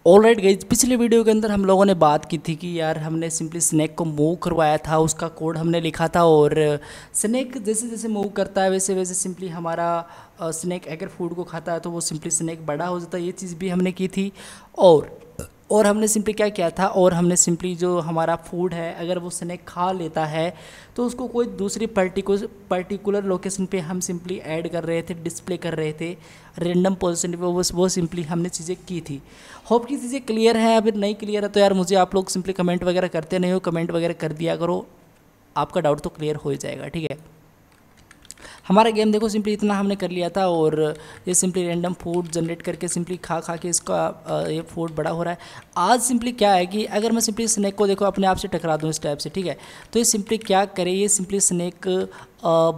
Alright guys, पिछले video के अंदर हम लोगों ने बात की थी कि यार हमने सिंपली स्नैक को मूव करवाया था, उसका कोड हमने लिखा था और स्नैक जैसे जैसे मूव करता है वैसे वैसे सिंपली हमारा स्नैक अगर फूड को खाता है तो वो सिंपली स्नैक बड़ा हो जाता है। ये चीज़ भी हमने की थी और हमने सिंपली क्या किया था, और हमने सिंपली जो हमारा फूड है अगर वो स्नैक खा लेता है तो उसको कोई दूसरी पर्टिकुलर लोकेशन पे हम सिंपली ऐड कर रहे थे, डिस्प्ले कर रहे थे रैंडम पोजीशन पे। वो सिंपली हमने चीज़ें की थी। होप की चीज़ें क्लियर है। अगर नहीं क्लियर है तो यार मुझे आप लोग सिंपली कमेंट वगैरह करते नहीं हो, कमेंट वगैरह कर दिया करो, आपका डाउट तो क्लियर हो जाएगा। ठीक है, हमारा गेम देखो सिंपली इतना हमने कर लिया था और ये सिंपली रैंडम फूड जनरेट करके सिंपली खा खा के इसका ये फूड बड़ा हो रहा है। आज सिंपली क्या है कि अगर मैं सिंपली स्नैक को देखो अपने आप से टकरा दूँ इस टाइप से, ठीक है, तो ये सिंपली क्या करे, ये सिंपली स्नैक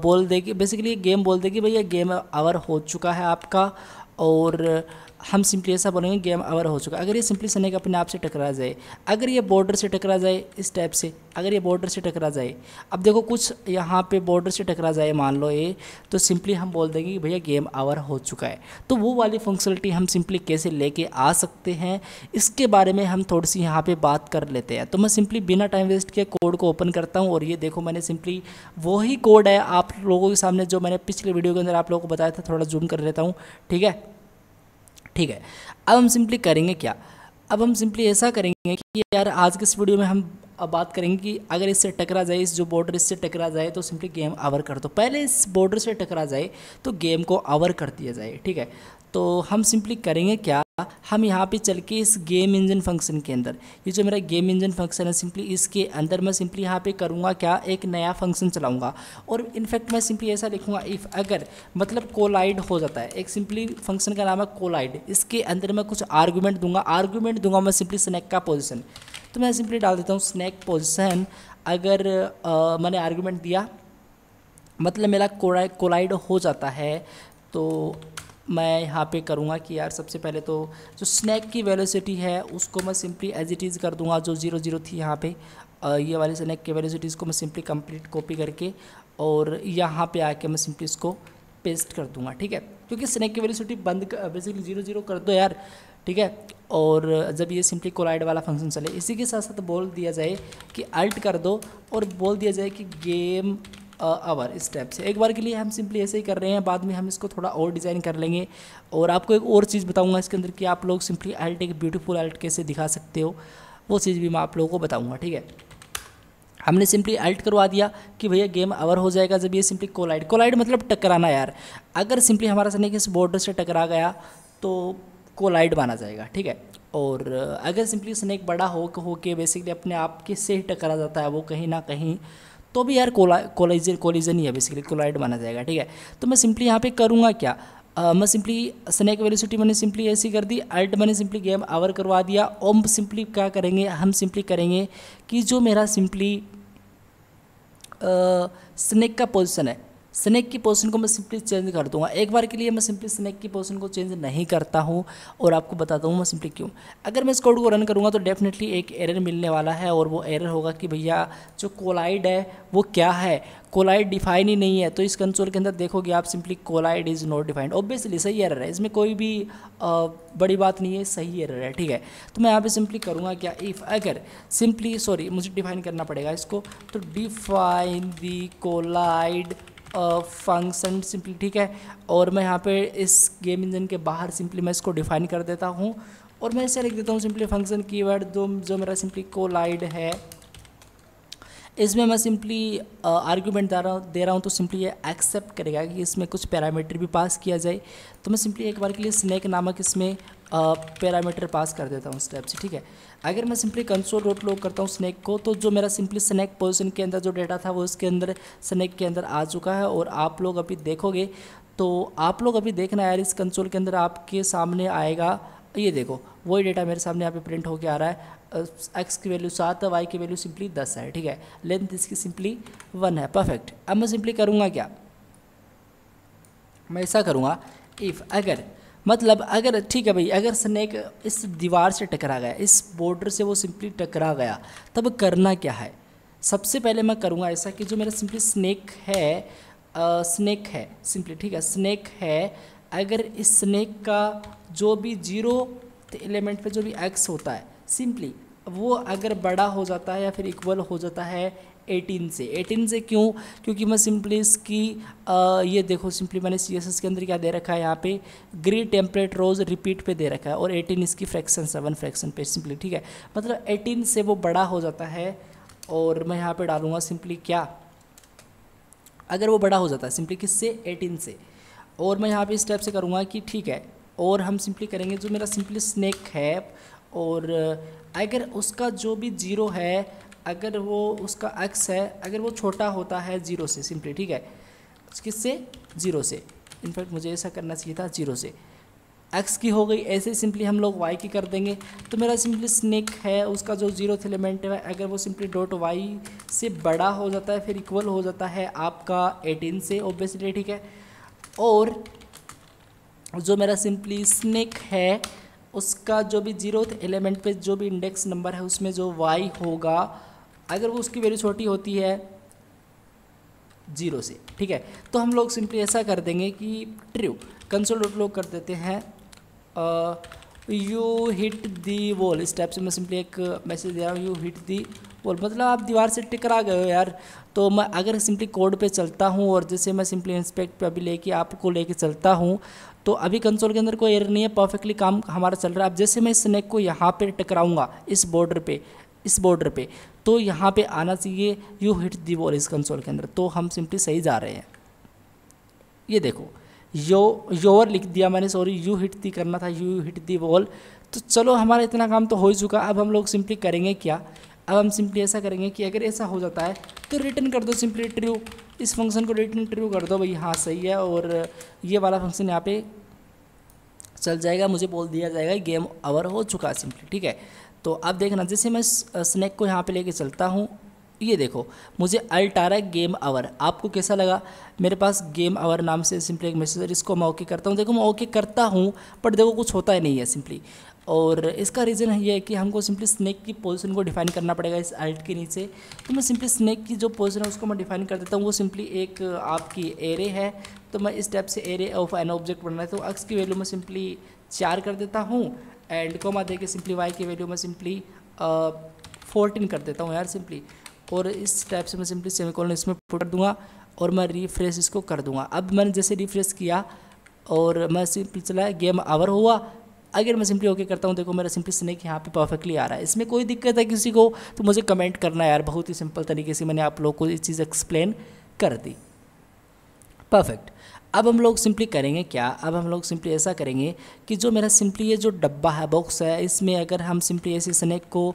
बोल देगी, बेसिकली ये गेम बोल देगी भैया गेम ओवर हो चुका है आपका, और हम सिंपली ऐसा बोलेंगे गेम ओवर हो चुका है। अगर ये सिंपली स्नैक अपने आप से टकरा जाए, अगर ये बॉर्डर से टकरा जाए इस टाइप से, अगर ये बॉर्डर से टकरा जाए, अब देखो कुछ यहाँ पे बॉर्डर से टकरा जाए मान लो ये, तो सिंपली हम बोल देंगे कि भैया गेम ओवर हो चुका है। तो वो वाली फंक्शनलिटी हम सिंपली कैसे लेके आ सकते हैं इसके बारे में हम थोड़ी सी यहाँ पे बात कर लेते हैं। तो मैं सिंपली बिना टाइम वेस्ट किए कोड को ओपन करता हूँ और ये देखो मैंने सिंपली वही कोड है आप लोगों के सामने जो मैंने पिछले वीडियो के अंदर आप लोगों को बताया था। थोड़ा जूम कर लेता हूँ, ठीक है। अब हम सिंपली करेंगे क्या, अब हम सिंपली ऐसा करेंगे कि यार आज के इस वीडियो में हम अब बात करेंगे कि अगर इससे टकरा जाए, इस जो बॉर्डर इससे टकरा जाए तो सिंपली गेम ओवर कर दो। पहले इस बॉर्डर से टकरा जाए तो गेम को ओवर कर दिया जाए, ठीक है। तो हम सिंपली करेंगे क्या, हम यहाँ पे चल के इस गेम इंजन फंक्शन के अंदर, ये जो मेरा गेम इंजन फंक्शन है सिंपली इसके अंदर मैं सिंपली यहाँ पे करूँगा क्या, एक नया फंक्शन चलाऊँगा और इनफैक्ट मैं सिंपली ऐसा लिखूँगा इफ़ अगर मतलब कोलाइड हो जाता है, एक सिंपली फंक्शन का नाम है कोलाइड, इसके अंदर मैं कुछ आर्गूमेंट दूंगा मैं सिंपली स्नैक का पोजिशन। तो मैं सिंपली डाल देता हूँ स्नैक पोजिशन। अगर मैंने आर्गूमेंट दिया मतलब मेरा कोलाइड हो जाता है, तो मैं यहाँ पे करूँगा कि यार सबसे पहले तो जो स्नैक की वेलोसिटी है उसको मैं सिंपली एज इट इज़ कर दूँगा, जो 0 थी यहाँ पे ये वाली स्नैक की वेलोसिटीज़ को मैं सिंपली कंप्लीट कॉपी करके और यहाँ पे आके मैं सिंपली इसको पेस्ट कर दूँगा, ठीक है। क्योंकि स्नैक की वेलोसिटी बंद बेसिकली 0 कर दो यार, ठीक है। और जब ये सिंपली कोलाइड वाला फंक्शन चले, इसी के साथ साथ बोल दिया जाए कि अल्ट कर दो और बोल दिया जाए कि गेम आवर इस टाइप से। एक बार के लिए हम सिंपली ऐसे ही कर रहे हैं, बाद में हम इसको थोड़ा और डिज़ाइन कर लेंगे। और आपको एक और चीज़ बताऊंगा इसके अंदर कि आप लोग सिंपली अल्ट एक ब्यूटीफुल अल्ट कैसे दिखा सकते हो, वो चीज़ भी मैं आप लोगों को बताऊंगा, ठीक है। हमने सिंपली अल्ट करवा दिया कि भैया गेम ओवर हो जाएगा जब ये सिंपली कोलाइड मतलब टकराना यार। अगर सिंपली हमारा स्नैक इस बॉर्डर से टकरा गया तो कोलाइड माना जाएगा, ठीक है। और अगर सिंपली स्नैक बड़ा हो के बेसिकली अपने आप के से ही टकरा जाता है वो कहीं ना कहीं, तो भी यार कोलिजन ही है, बेसिकली कोलाइड माना जाएगा, ठीक है। तो मैं सिंपली यहाँ पे करूँगा क्या, मैं सिंपली स्नैक वेलोसिटी मैंने सिंपली ऐसी कर दी, अल्ट मैंने सिंपली गेम ओवर करवा दिया। और सिंपली क्या करेंगे, हम सिंपली करेंगे कि जो मेरा सिंपली स्नैक का पोजीशन है, स्नैक की पोजीशन को मैं सिंपली चेंज कर दूंगा। एक बार के लिए मैं सिंपली स्नैक की पोजीशन को चेंज नहीं करता हूं और आपको बताता हूं मैं सिंपली क्यों। अगर मैं इस कोड को रन करूंगा तो डेफिनेटली एक एरर मिलने वाला है और वो एरर होगा कि भैया जो कोलाइड है वो क्या है, कोलाइड डिफाइन ही नहीं है। तो इस कंसोल के अंदर देखोगे आप simply collide is not defined. Obviously सही एरर है, इसमें कोई भी बड़ी बात नहीं है, सही एरर है, ठीक है। तो मैं यहाँ पे सिंपली करूँगा क्या, इफ़ अगर सिंपली मुझे डिफाइन करना पड़ेगा इसको, तो define the collide function simply, ठीक है। और मैं यहाँ पे इस गेम इंजन के बाहर सिंपली मैं इसको डिफाइन कर देता हूँ और मैं इसे लिख देता हूँ सिंपली फंक्शन कीवर्ड जो मेरा सिंपली कोलाइड है। इसमें मैं सिंपली आर्ग्यूमेंट दे रहा हूँ तो सिंपली ये एक्सेप्ट करेगा कि इसमें कुछ पैरामीटर भी पास किया जाए। तो मैं सिंपली एक बार के लिए स्नैक नामक इसमें पैरामीटर पास कर देता हूँ स्टेप से, ठीक है। अगर मैं सिंपली कंसोल डॉट लॉग करता हूँ स्नैक को, तो जो मेरा सिंपली स्नैक पोजीशन के अंदर जो डेटा था वो इसके अंदर स्नैक के अंदर आ चुका है। और आप लोग अभी देखोगे तो आप लोग अभी देखना यार इस कंसोल के अंदर आपके सामने आएगा, ये देखो वही डेटा मेरे सामने यहाँ पे प्रिंट होके आ रहा है। एक्स की वैल्यू 7 है, वाई की वैल्यू सिंपली 10 है, ठीक है। लेंथ इसकी सिंपली 1 है, परफेक्ट। अब मैं सिंपली करूँगा क्या, मैं ऐसा करूँगा इफ़ अगर मतलब अगर, ठीक है भाई, अगर स्नैक इस दीवार से टकरा गया, इस बॉर्डर से वो सिंपली टकरा गया, तब करना क्या है। सबसे पहले मैं करूँगा ऐसा कि जो मेरा सिंपली स्नैक है सिंपली, ठीक है, स्नैक है, अगर इस स्नैक का जो भी 0 तो एलिमेंट पे जो भी x होता है सिंपली वो अगर बड़ा हो जाता है या फिर इक्वल हो जाता है 18 से। 18 से क्यों? क्योंकि मैं सिंपली इसकी ये देखो सिंपली मैंने CSS के अंदर क्या दे रखा है, यहाँ पे ग्रीड टेम्पलेट रोज रिपीट पे दे रखा है और 18 इसकी फ्रैक्शन 7 फ्रैक्शन पे सिंपली, ठीक है। मतलब 18 से वो बड़ा हो जाता है और मैं यहाँ पे डालूँगा सिंपली क्या, अगर वो बड़ा हो जाता है सिंपली किससे, 18 से। और मैं यहाँ पे इस टाइप से करूँगा कि ठीक है, और हम सिंपली करेंगे जो मेरा सिंपली स्नैक है और अगर उसका जो भी 0 है, अगर वो उसका x है, अगर वो छोटा होता है 0 से सिंपली, ठीक है, किससे, 0 से। इनफैक्ट मुझे ऐसा करना चाहिए था 0 से, x की हो गई, ऐसे सिंपली हम लोग y की कर देंगे। तो मेरा सिंपली स्नैक है उसका जो 0th एलिमेंट है अगर वो सिंपली डॉट y से बड़ा हो जाता है फिर इक्वल हो जाता है आपका 18 से ऑब्वियसली, ठीक है। और जो मेरा सिंपली स्नैक है उसका जो भी 0th एलिमेंट पे जो भी इंडेक्स नंबर है उसमें जो y होगा अगर वो उसकी वैल्यू छोटी होती है 0 से, ठीक है, तो हम लोग सिंपली ऐसा कर देंगे कि ट्रू कंसोल डॉट लॉग कर देते हैं यू हिट दी वॉल। इस टाइप से मैं सिंपली एक मैसेज दे रहा हूँ, यू हिट दी वॉल, मतलब आप दीवार से टकरा गए हो यार। तो मैं अगर सिंपली कोड पे चलता हूँ और जैसे मैं सिंपली इंस्पेक्ट पे अभी लेके आपको लेके चलता हूँ तो अभी कंसोल के अंदर कोई एरर नहीं है, परफेक्टली काम हमारा चल रहा है। अब जैसे मैं स्नैक को यहाँ पे टकराऊँगा इस बॉर्डर पे तो यहाँ पे आना चाहिए यू हिट दी वॉल इस कंसोल के अंदर, तो हम सिंपली सही जा रहे हैं। ये देखो योर लिख दिया मैंने, सॉरी यू हिट दी करना था, यू हिट दी वॉल। तो चलो हमारा इतना काम तो हो ही चुका। अब हम लोग सिंपली करेंगे क्या, अब हम सिंपली ऐसा करेंगे कि अगर ऐसा हो जाता है तो रिटर्न कर दो सिंपली ट्रू, इस फंक्शन को रिटर्न ट्रू कर दो भाई, हाँ सही है। और ये वाला फंक्शन यहाँ पे चल जाएगा, मुझे बोल दिया जाएगा गेम ओवर हो चुका है सिंपली, ठीक है। तो अब देखना जैसे मैं स्नैक को यहाँ पे लेके चलता हूँ, ये देखो मुझे अल्ट आ रहा है गेम ओवर। आपको कैसा लगा, मेरे पास गेम ओवर नाम से सिंपली एक मैसेज है, इसको मैं ओके करता हूँ। देखो मैं ओके करता हूँ बट देखो कुछ होता ही नहीं है सिंपली। और इसका रीज़न ये है कि हमको सिंपली स्नैक की पोजीशन को डिफाइन करना पड़ेगा इस अल्ट के नीचे। तो मैं सिंपली स्नैक की जो पोजीशन है उसको मैं डिफाइन कर देता हूँ, वो सिंपली एक आपकी एरे है। तो मैं इस टाइप से एरे ऑफ एन ऑब्जेक्ट बन रहा है, तो एक्स की वैल्यू मैं सिंपली 4 कर देता हूँ एंड कोमा दे के सिंपली वाई की वैल्यू मैं सिंपली 14 कर देता हूँ यार सिंपली। और इस टाइप से मैं सिंपली सेमीकोलन इसमें पुट कर दूंगा और मैं रिफ्रेश इसको कर दूंगा। अब मैंने जैसे रिफ्रेश किया और मैं सिंपली चला गेम ओवर हुआ, अगर मैं सिंपली ओके करता हूँ देखो मेरा सिंपली स्नैक यहाँ पे परफेक्टली आ रहा है। इसमें कोई दिक्कत है किसी को तो मुझे कमेंट करना यार, बहुत ही सिंपल तरीके से मैंने आप लोग को ये चीज़ एक्सप्लेन कर दी, परफेक्ट। अब हम लोग सिंपली करेंगे क्या, अब हम लोग सिंपली ऐसा करेंगे कि जो मेरा सिंपली ये जो डब्बा है बॉक्स है इसमें अगर हम सिंपली ऐसे स्नैक को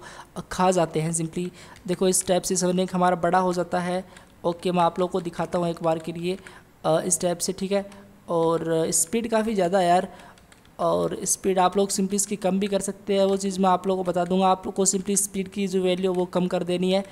खा जाते हैं सिंपली, देखो इस टाइप से स्नैक हमारा बड़ा हो जाता है। ओके मैं आप लोग को दिखाता हूँ एक बार के लिए इस टाइप से, ठीक है। और स्पीड काफ़ी ज़्यादा यार, और स्पीड आप लोग सिंपली इसकी कम भी कर सकते हैं, वो चीज़ मैं आप लोगों को बता दूंगा। आप लोग को सिंपली स्पीड की जो वैल्यू वो कम कर देनी है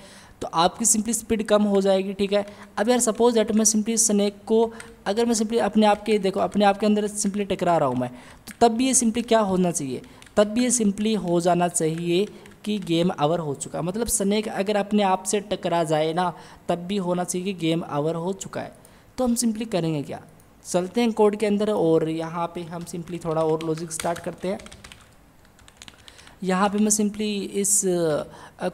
तो आपकी सिंपली स्पीड कम हो जाएगी, ठीक है। अब यार सपोज दैट मैं सिंपली स्नैक को अगर मैं सिंपली अपने आप के देखो अपने आप के अंदर सिंपली टकरा रहा हूँ मैं, तो तब भी ये सिंपली क्या होना चाहिए, तब भी ये सिंपली हो जाना चाहिए कि गेम ओवर हो चुका। मतलब स्नैक अगर अपने आप से टकरा जाए ना तब भी होना चाहिए कि गेम ओवर हो चुका है। तो हम सिंपली करेंगे क्या, चलते हैं कोड के अंदर और यहाँ पे हम सिंपली थोड़ा और लॉजिक स्टार्ट करते हैं। यहाँ पे मैं सिंपली इस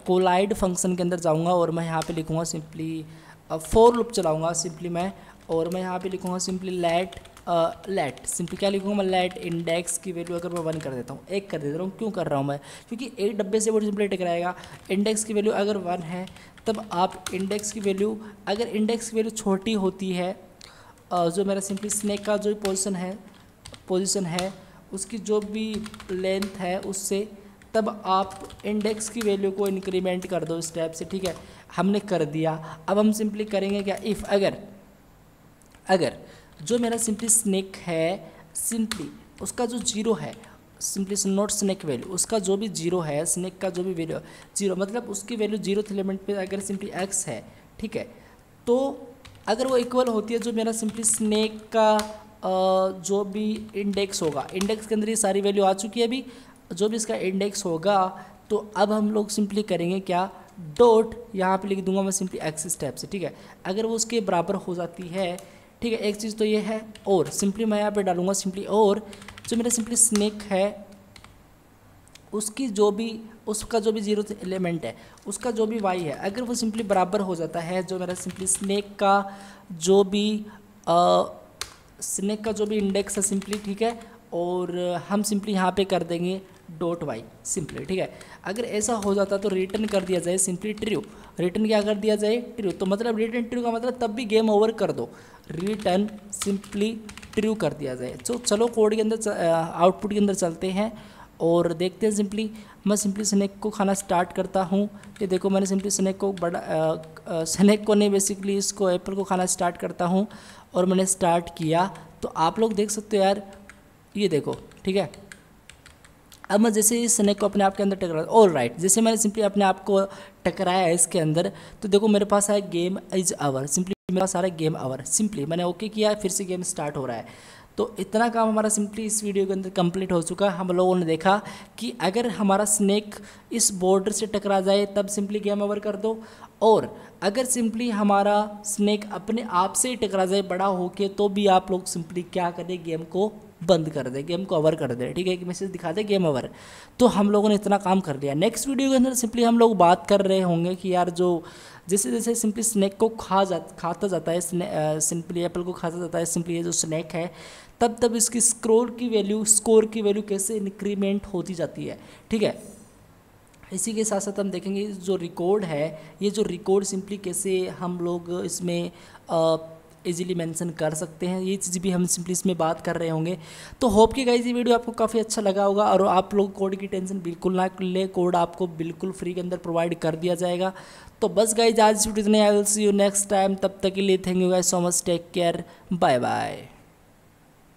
कोलाइड फंक्शन के अंदर जाऊँगा और मैं यहाँ पे लिखूँगा सिंपली फॉर लूप चलाऊँगा सिंपली मैं, और मैं यहाँ पे लिखूँगा सिंपली लेट सिंपली क्या लिखूँगा मैं, लेट इंडेक्स की वैल्यू अगर मैं 1 कर देता हूँ, 1 कर देता हूँ। क्यों कर रहा हूँ मैं, क्योंकि एक डब्बे से वो सिंपली टकराएगा। इंडेक्स की वैल्यू अगर 1 है तब आप इंडेक्स की वैल्यू, अगर इंडेक्स की वैल्यू छोटी होती है जो मेरा सिंपली स्नैक का जो पोजीशन है उसकी जो भी लेंथ है उससे, तब आप इंडेक्स की वैल्यू को इंक्रीमेंट कर दो इस टाइप से, ठीक है। हमने कर दिया। अब हम सिंपली करेंगे क्या, इफ़ अगर जो मेरा सिंपली स्नैक है सिंपली उसका जो 0 है सिंपली नॉट स्नैक वैल्यू, उसका जो भी 0 है स्नैक का जो भी वैल्यू 0 मतलब उसकी वैल्यू 0th एलिमेंट पे अगर सिंपली x है, ठीक है, तो अगर वो इक्वल होती है जो मेरा सिंपली स्नैक का जो भी इंडेक्स होगा, इंडेक्स के अंदर ये सारी वैल्यू आ चुकी है अभी, जो भी इसका इंडेक्स होगा तो अब हम लोग सिंपली करेंगे क्या, डॉट यहाँ पे लिख दूंगा मैं सिंपली x स्टेप से, ठीक है। अगर वो उसके बराबर हो जाती है, ठीक है, एक चीज़ तो ये है। और सिंपली मैं यहाँ पे डालूंगा सिंपली, और जो मेरा सिंपली स्नैक है उसकी जो भी उसका जो भी जीरो एलिमेंट है, उसका जो भी वाई है, अगर वो सिंपली बराबर हो जाता है जो मेरा सिंपली स्नेक का जो भी इंडेक्स है सिंपली, ठीक है, और हम सिंपली यहाँ पे कर देंगे डॉट वाई सिंपली, ठीक है। अगर ऐसा हो जाता तो रिटर्न कर दिया जाए सिंपली ट्रू, रिटर्न क्या कर दिया जाए ट्रू, तो मतलब रिटर्न ट्रू का मतलब तब भी गेम ओवर कर दो, रिटर्न सिंपली ट्रू कर दिया जाए। तो चलो कोड के अंदर आउटपुट के अंदर चलते हैं और देखते हैं सिंपली। मैं सिंपली स्नैक को खाना स्टार्ट करता हूँ। ये देखो मैंने सिंपली स्नैक को स्नैक को नहीं, बेसिकली इसको एप्पल को खाना स्टार्ट करता हूँ और मैंने स्टार्ट किया तो आप लोग देख सकते हो यार, ये देखो, ठीक है। अब मैं जैसे इस स्नैक को अपने आप के अंदर टकरा, ऑल राइट, जैसे मैंने सिंपली अपने आप को टकराया इसके अंदर, तो देखो मेरे पास है गेम इज आवर, सिंपली मेरे पास आ रहा है गेम आवर, सिंपली मैंने ओके किया, फिर से गेम स्टार्ट हो रहा है। तो इतना काम हमारा सिंपली इस वीडियो के अंदर कंप्लीट हो चुका है। हम लोगों ने देखा कि अगर हमारा स्नैक इस बॉर्डर से टकरा जाए तब सिंपली गेम ओवर कर दो, और अगर सिंपली हमारा स्नैक अपने आप से ही टकरा जाए बड़ा होके, तो भी आप लोग सिंपली क्या करें, गेम को बंद कर दे, गेम को ओवर कर दे, ठीक है, कि मैसेज दिखा दे गेम ओवर। तो हम लोगों ने इतना काम कर लिया। नेक्स्ट वीडियो के अंदर सिंपली हम लोग बात कर रहे होंगे कि यार जो जैसे जैसे सिंपली स्नैक को खाता जाता है, सिंपली एप्पल को खाता जाता है सिंपली ये जो स्नैक है, तब तब इसकी स्कोर की वैल्यू कैसे इंक्रीमेंट होती जाती है, ठीक है। इसी के साथ साथ हम देखेंगे जो रिकॉर्ड है, ये जो रिकॉर्ड सिंपली कैसे हम लोग इसमें इजीली मेंशन कर सकते हैं, ये चीज़ भी हम सिंपली इसमें बात कर रहे होंगे। तो होप कि गाइस ये वीडियो आपको काफ़ी अच्छा लगा होगा, और आप लोग कोड की टेंशन बिल्कुल ना ले, कोड आपको बिल्कुल फ्री के अंदर प्रोवाइड कर दिया जाएगा। तो बस गाइस आज वीडियो इतने, I will see you next time, तब तक के लिए thank you guys so much, take care, bye bye.